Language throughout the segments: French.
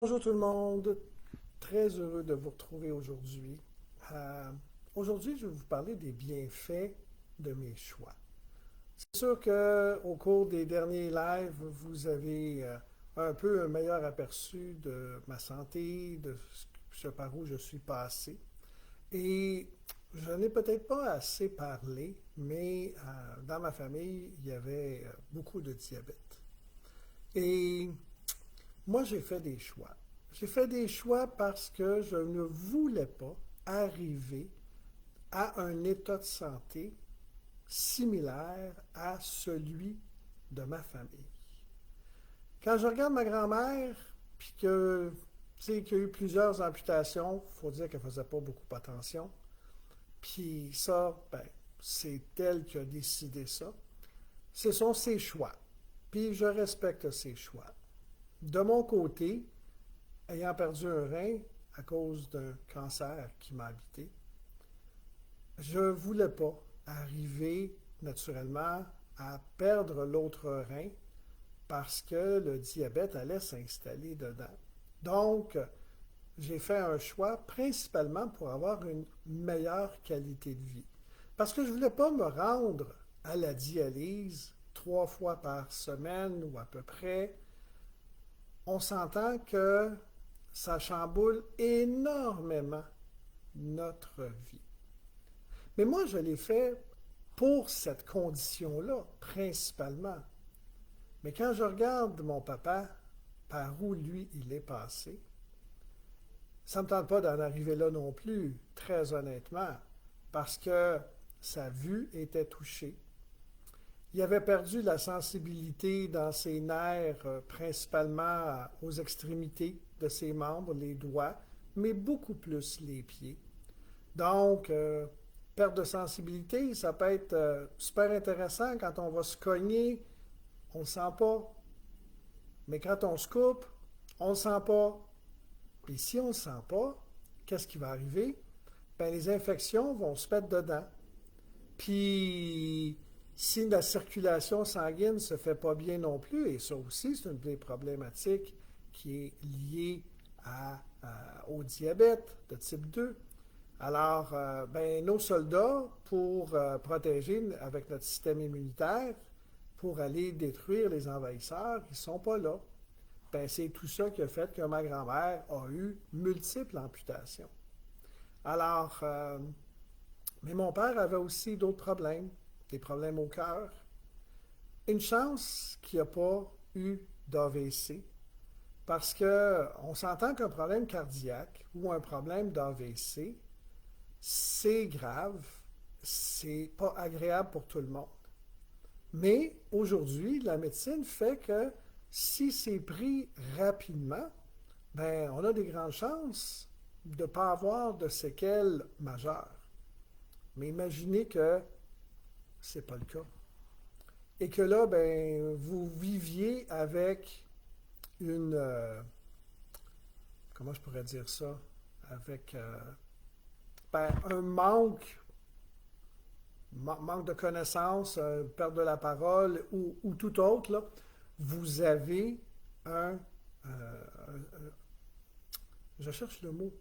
Bonjour tout le monde, très heureux de vous retrouver aujourd'hui. Aujourd'hui, je vais vous parler des bienfaits de mes choix. C'est sûr qu'au cours des derniers lives, vous avez un peu un meilleur aperçu de ma santé, de ce par où je suis passé. Et je n'ai peut-être pas assez parlé, mais dans ma famille, il y avait beaucoup de diabète. Et moi, j'ai fait des choix. J'ai fait des choix parce que je ne voulais pas arriver à un état de santé similaire à celui de ma famille. Quand je regarde ma grand-mère, puis que, tu sais, qu'il y a eu plusieurs amputations, il faut dire qu'elle ne faisait pas beaucoup attention. Puis ça, ben, c'est elle qui a décidé ça. Ce sont ses choix. Puis je respecte ses choix. De mon côté, ayant perdu un rein à cause d'un cancer qui m'a habité, je ne voulais pas arriver naturellement à perdre l'autre rein parce que le diabète allait s'installer dedans. Donc, j'ai fait un choix principalement pour avoir une meilleure qualité de vie. Parce que je ne voulais pas me rendre à la dialyse 3 fois par semaine ou à peu près. On s'entend que ça chamboule énormément notre vie. Mais moi, je l'ai fait pour cette condition-là, principalement. Mais quand je regarde mon papa, par où lui, il est passé, ça ne me tente pas d'en arriver là non plus, très honnêtement, parce que sa vue était touchée. Il avait perdu la sensibilité dans ses nerfs, principalement aux extrémités de ses membres, les doigts, mais beaucoup plus les pieds. Donc, perte de sensibilité, ça peut être super intéressant quand on va se cogner, on ne le sent pas. Mais quand on se coupe, on ne le sent pas. Puis si on ne le sent pas, qu'est-ce qui va arriver? Ben, les infections vont se mettre dedans. Puis si la circulation sanguine ne se fait pas bien non plus, et ça aussi, c'est une des problématiques qui est liée au diabète de type 2. Alors, ben, nos soldats, pour protéger avec notre système immunitaire, pour aller détruire les envahisseurs, ils ne sont pas là. Ben, c'est tout ça qui a fait que ma grand-mère a eu multiples amputations. Alors, mais mon père avait aussi d'autres problèmes, des problèmes au cœur. Une chance qu'il n'y a pas eu d'AVC, parce qu'on s'entend qu'un problème cardiaque ou un problème d'AVC, c'est grave, c'est pas agréable pour tout le monde. Mais aujourd'hui, la médecine fait que si c'est pris rapidement, ben, on a des grandes chances de ne pas avoir de séquelles majeures. Mais imaginez que c'est pas le cas. Et que là, ben, vous viviez avec une, comment je pourrais dire ça, avec ben, un manque de connaissances, perte de la parole ou tout autre, là, vous avez un, je cherche le mot,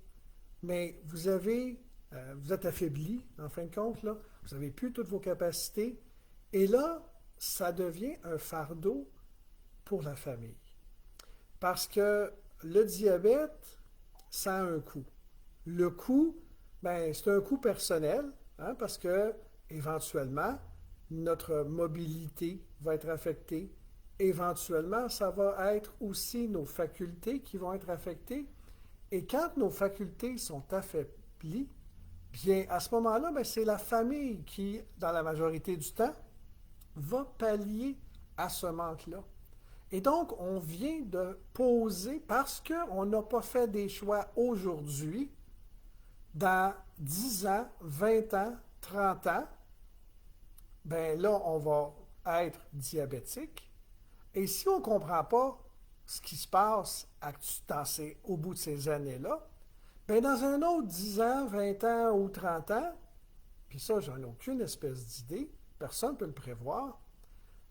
mais vous êtes affaibli, en fin de compte, là, vous n'avez plus toutes vos capacités, et là, ça devient un fardeau pour la famille. Parce que le diabète, ça a un coût. Le coût, ben, c'est un coût personnel, hein, parce que éventuellement, notre mobilité va être affectée. Éventuellement, ça va être aussi nos facultés qui vont être affectées. Et quand nos facultés sont affaiblies, bien, à ce moment-là, ben, c'est la famille qui, dans la majorité du temps, va pallier à ce manque-là. Et donc, on vient de poser, parce qu'on n'a pas fait des choix aujourd'hui, dans 10 ans, 20 ans, 30 ans, ben là, on va être diabétique. Et si on ne comprend pas ce qui se passe au bout de ces années-là, ben dans un autre 10 ans, 20 ans ou 30 ans, puis ça, j'en ai aucune espèce d'idée, personne ne peut le prévoir,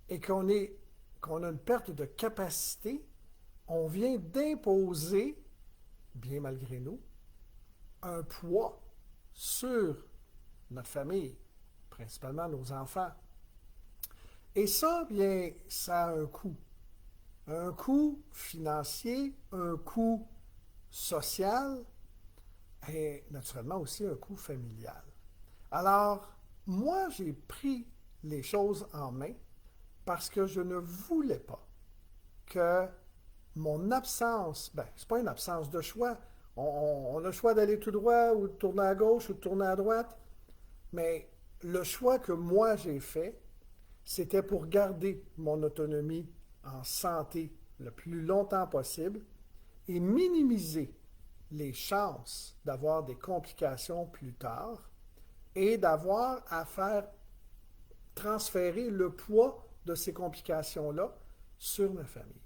et qu'on a une perte de capacité, on vient d'imposer, bien malgré nous, un poids sur notre famille, principalement nos enfants. Et ça, bien, ça a un coût. Un coût financier, un coût social et naturellement aussi un coût familial. Alors, moi, j'ai pris les choses en main parce que je ne voulais pas que mon absence, ben, c'est pas une absence de choix. On a le choix d'aller tout droit ou de tourner à gauche ou de tourner à droite, mais le choix que moi j'ai fait, c'était pour garder mon autonomie en santé le plus longtemps possible et minimiser les chances d'avoir des complications plus tard et d'avoir à faire transférer le poids de ces complications-là sur ma famille.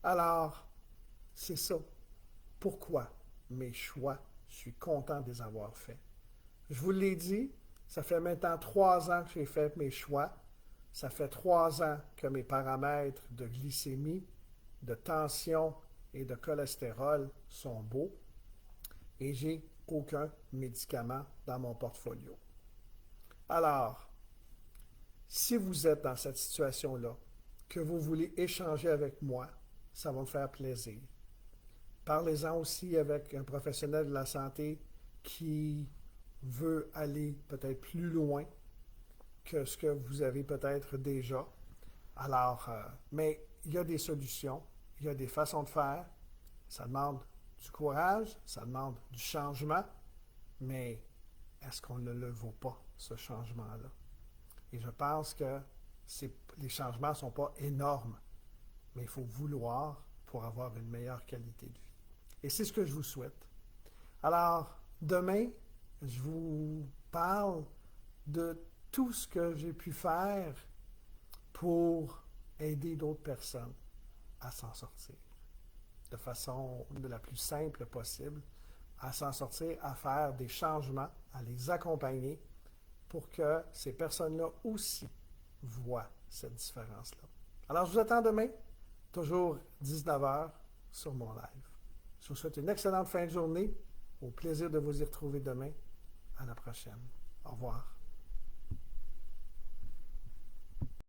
Alors, c'est ça. Pourquoi mes choix, je suis content de les avoir faits. Je vous l'ai dit, ça fait maintenant 3 ans que j'ai fait mes choix. Ça fait 3 ans que mes paramètres de glycémie, de tension et de cholestérol sont beaux et j'ai aucun médicament dans mon portfolio. Alors, si vous êtes dans cette situation-là, que vous voulez échanger avec moi, ça va me faire plaisir. Parlez-en aussi avec un professionnel de la santé qui veut aller peut-être plus loin que ce que vous avez peut-être déjà. Alors, mais il y a des solutions, il y a des façons de faire. Ça demande du courage, ça demande du changement, mais est-ce qu'on ne le vaut pas, ce changement-là? Et je pense que les changements ne sont pas énormes, mais il faut vouloir pour avoir une meilleure qualité de vie. Et c'est ce que je vous souhaite. Alors, demain, je vous parle de tout ce que j'ai pu faire pour aider d'autres personnes à s'en sortir de façon de la plus simple possible, à s'en sortir, à faire des changements, à les accompagner pour que ces personnes-là aussi voient cette différence-là. Alors, je vous attends demain, toujours 19h sur mon live. Je vous souhaite une excellente fin de journée. Au plaisir de vous y retrouver demain. À la prochaine. Au revoir.